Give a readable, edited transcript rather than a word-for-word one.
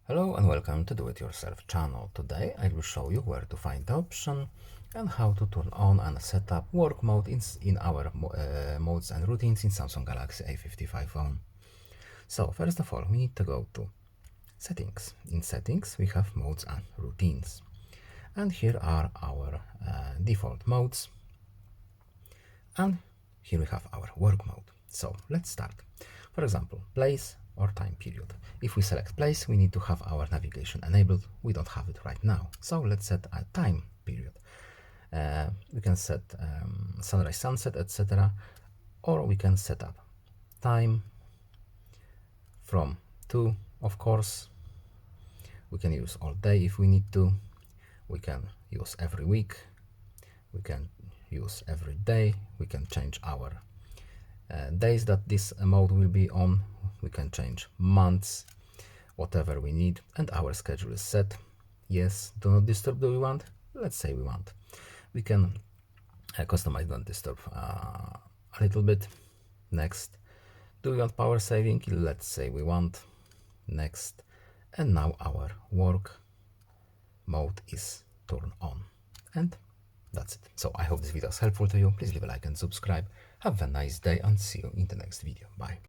Hello and welcome to Do-It-Yourself channel. Today I will show you where to find the option and how to turn on and set up work mode in our modes and routines in Samsung Galaxy A55 phone. So first of all, we need to go to settings. In settings we have modes and routines. And here are our default modes. And here we have our work mode. So let's start. For example, place or time period. If we select place, we need to have our navigation enabled. We don't have it right now. So let's set a time period. We can set sunrise, sunset, etc. Or we can set up time from 2, of course. We can use all day if we need to. We can use every week. We can use every day. We can change our days that this mode will be on. We can change months, whatever we need, and our schedule is set. Yes, do not disturb. Do we want? Let's say we want. We can customize don't disturb a little bit. Next. Do we want power saving? Let's say we want. Next. And now our work mode is turned on. And that's it. So I hope this video is helpful to you. Please leave a like and subscribe. Have a nice day and see you in the next video. Bye.